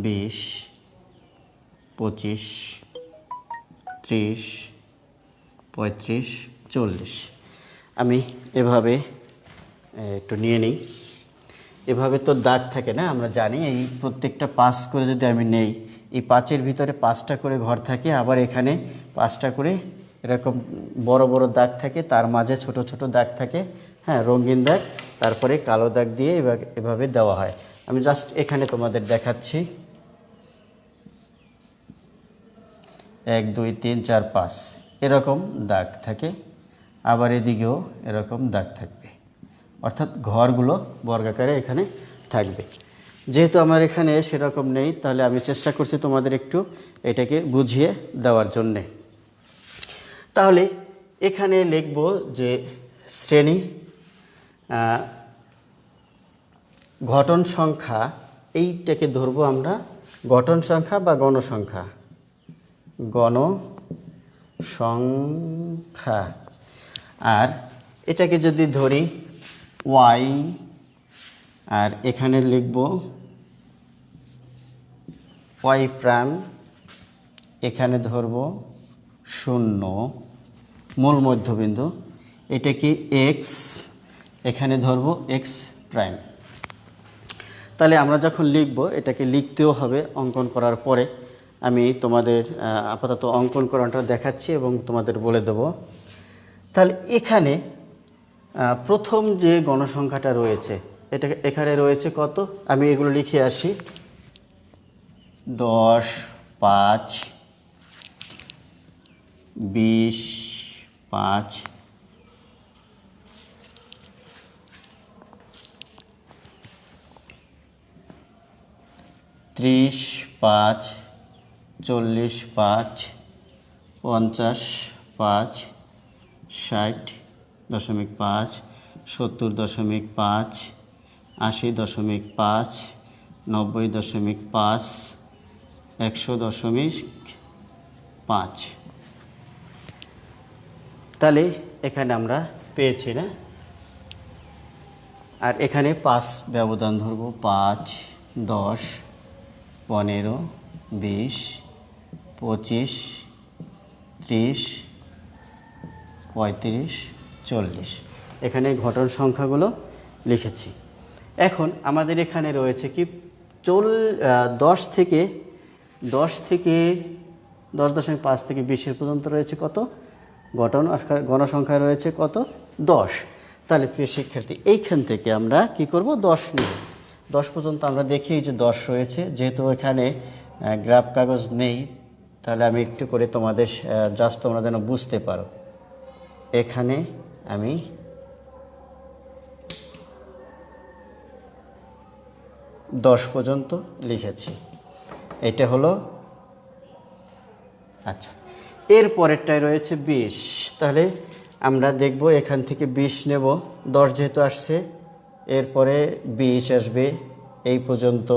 20, 25, 30, 35, 40। আমি এভাবে একটু নিয়ে নিই। এভাবে তো দাগ থাকে না, আমরা জানি। এই প্রত্যেকটা 5 করে যদি আমি নেই, এই 5-এর ভিতরে 5টা করে ঘর থাকে, আবার এখানে 5টা করে এরকম বড় বড় দাগ থাকে, তার মাঝে ছোট ছোট দাগ থাকে, হ্যাঁ, রঙিন দাগ, তারপরে কালো দাগ দিয়ে এভাবে দেওয়া হয়। আমি জাস্ট এখানে তোমাদের দেখাচ্ছি। 1 2 3 4 5 এরকম দাগ থাকে, আবার এদিকেও এরকম দাগ থাকবে, অর্থাৎ ঘরগুলো বর্গাকারে এখানে থাকবে। যেহেতু আমার এখানে সেরকম নেই, তাহলে আমি চেষ্টা করছি তোমাদের একটু এটাকে বুঝিয়ে দেওয়ার জন্যে। তাহলে এখানে লিখব যে শ্রেণী ঘটন সংখ্যা, এইটাকে ধরবো আমরা ঘটন সংখ্যা বা গণসংখ্যা। গণসংখ্যা। আর এটাকে যদি ধরি ওয়াই, আর এখানে লিখব ওয়াই প্রাইম, এখানে ধরব 0 মূল মধ্যবিন্দু, এটা কি এক্স, এখানে ধরব এক্স প্রাইম। তাহলে আমরা যখন লিখব, এটাকে লিখতেও হবে অঙ্কন করার পরে। আমি তোমাদের আপাতত অঙ্কন করাটা দেখাচ্ছি এবং তোমাদের বলে দেব। তাহলে এখানে প্রথম যে গণসংখ্যাটা রয়েছে, এটা এখানে রয়েছে কত, আমি এগুলো লিখে আসি। 10 5 20 5 30 5 40 5 50 5 60.5 70.5 80.5 90.5 100.5। তাহলে এখানে আমরা পেয়েছি না, আর এখানে 5 ব্যবধান ধরব, 5 10 15 20 25 30 35 40, এখানে ঘটন সংখ্যাগুলো লিখেছি। এখন আমাদের এখানে রয়েছে কি 10 থেকে 10.5 থেকে 20 পর্যন্ত রয়েছে কত গণসংখ্যা রয়েছে কত 10। তাহলে প্রিয় শিক্ষার্থী, এইখান থেকে আমরা কি করব, 10 নিব। 10 পর্যন্ত আমরা দেখি যে 10 রয়েছে। যেহেতু এখানে গ্রাফ কাগজ নেই, তাহলে আমি একটু করে তোমাদের জাস্ট তোমরা যেন বুঝতে পারো, এখানে আমি 10 পর্যন্ত লিখেছি। এটা হলো, আচ্ছা, এর পরেরটায় রয়েছে 20। তাহলে আমরা দেখব এখান থেকে 20 নেব, 10 যেহেতু আসছে, এরপরে 20 আসবে এই পর্যন্ত।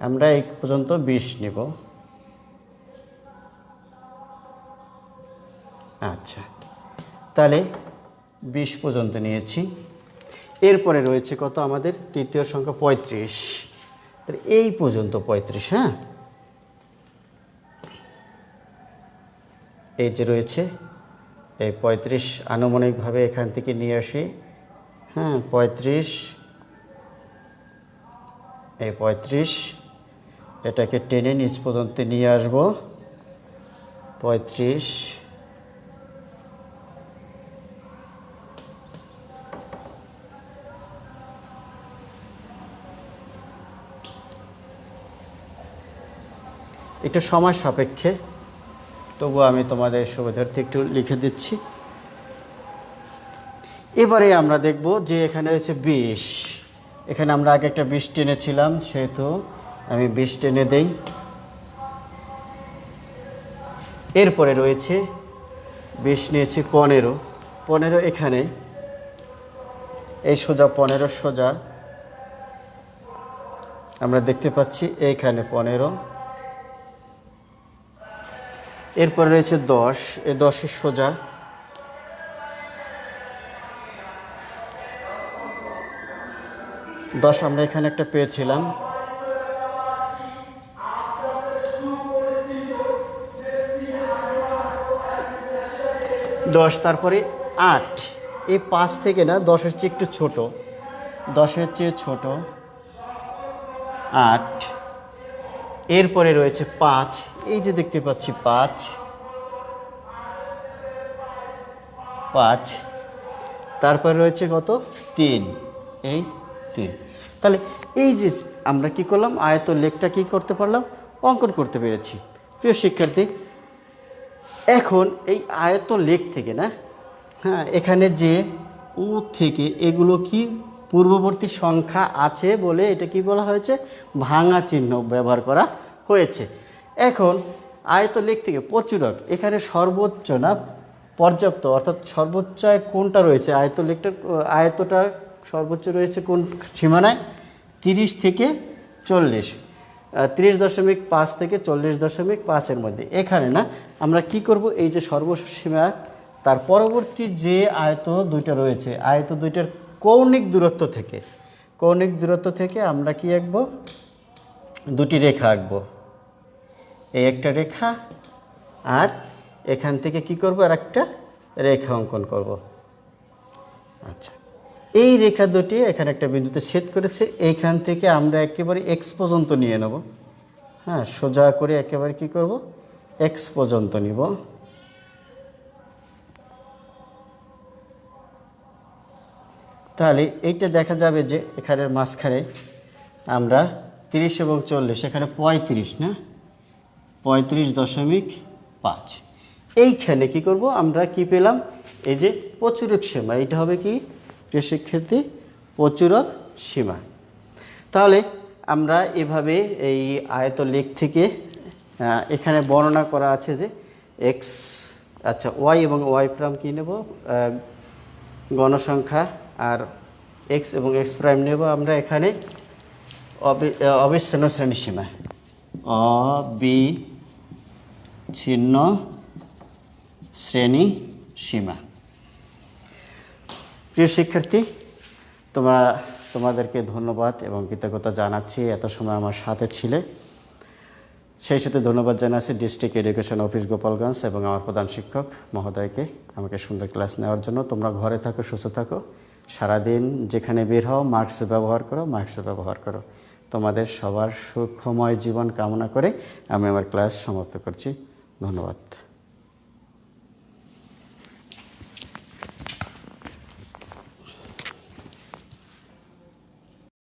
আমরা এই পর্যন্ত 20 নেব। আচ্ছা, তাহলে 20 পর্যন্ত নিয়েছি। এরপরে রয়েছে কত আমাদের তৃতীয় সংখ্যা 35। তাহলে এই পর্যন্ত 35, হ্যাঁ, এই যে রয়েছে এই 35, আনুমানিকভাবে এখান থেকে নিয়ে আসি, হ্যাঁ, 35, এই 35, এটাকে টেনে নিচ পর্যন্ত নিয়ে আসব, 35, একটু সময় সাপেক্ষে, তবু আমি তোমাদের সুবিধার্থে একটু লিখে দিচ্ছি। এবারে আমরা দেখব যে এখানে রয়েছে 20, এখানে আমরা আগে একটা 20 টেনেছিলাম, সেহেতু আমি 20 টেনে দেই। এরপরে রয়েছে 20 নিয়েছি 15, এখানে এই সোজা 15 সোজা আমরা দেখতে পাচ্ছি, এইখানে 15। এরপরে রয়েছে 10, এই 10-এর সোজা, আমরা এখানে একটা পেয়েছিলাম। 10, তারপরে 8, এই 5 থেকে না 10-এর চেয়ে একটু ছোট, 10-এর চেয়ে ছোট 8, এরপরে রয়েছে 5, এই যে দেখতে পাচ্ছি 5, তারপরে রয়েছে কত 3, এই 3। তাহলে এই যে আমরা কি করলাম, আয়ত লেখটা কি করতে পারলাম, অঙ্কন করতে পেরেছি। প্রিয় শিক্ষার্থী, এখন এই আয়ত লেখ থেকে না, হ্যাঁ, এখানে যে ও থেকে এগুলো কি পূর্ববর্তী সংখ্যা আছে বলে এটা কি বলা হয়েছে, ভাঙা চিহ্ন ব্যবহার করা হয়েছে। এখন আয়ত লেখ থেকে প্রচুরক, এখানে সর্বোচ্চ না পর্যাপ্ত, অর্থাৎ সর্বোচ্চ কোনটা রয়েছে, আয়ত লেখটার আয়তটা সর্বোচ্চ রয়েছে কোন সীমানায়, 30 থেকে 40, 30.5 থেকে 40.5-এর মধ্যে। এখানে না আমরা কি করব, এই যে সর্বসীমা তার পরবর্তী যে আয়ত দুইটা রয়েছে, আয়ত দুইটার কৌণিক দূরত্ব থেকে আমরা কি আঁকবো, দুটি রেখা আঁকবো, এই একটা রেখা, আর এখান থেকে কি করব, আর একটা রেখা অঙ্কন করব। আচ্ছা, এই রেখা দুটি এখানে একটা বিন্দুতে ছেদ করেছে, এইখান থেকে আমরা একেবারে এক্স পর্যন্ত নিয়ে নেব। হ্যাঁ, সোজা করে একেবারে কি করব, এক্স পর্যন্ত নিব। তাহলে এইটা দেখা যাবে যে এখানের মাঝখানে আমরা 30 এবং 40, এখানে 35 না, 35.5, এইখানে কি করব, আমরা কি পেলাম, এই যে প্রচুরক সীমা, এটা হবে কি প্রিয় শিক্ষার্থী, প্রচুরক সীমা। তাহলে আমরা এভাবে এই আয়ত লেখ থেকে এখানে বর্ণনা করা আছে যে এক্স, আচ্ছা ওয়াই এবং ওয়াই প্রাইম কী নেব, গণসংখ্যা, আর এক্স এবং এক্স প্রাইম নেব আমরা এখানে অবিচ্ছিন্ন শ্রেণী সীমা, অবিচ্ছিন্ন শ্রেণী সীমা। প্রিয় শিক্ষার্থী, তোমাদেরকে ধন্যবাদ এবং কৃতজ্ঞতা জানাচ্ছি এত সময় আমার সাথে ছিলে। সেই সাথে ধন্যবাদ জানাচ্ছি ডিস্ট্রিক্ট এডুকেশন অফিস গোপালগঞ্জ এবং আমার প্রধান শিক্ষক মহোদয়কে আমাকে সুন্দর ক্লাস নেওয়ার জন্য। তোমরা ঘরে থাকো, সুস্থ থাকো, সারাদিন যেখানে বের হও মাস্ক ব্যবহার করো। তোমাদের সবার সুখময় জীবন কামনা করে আমি আমার ক্লাস সমাপ্ত করছি। ধন্যবাদ।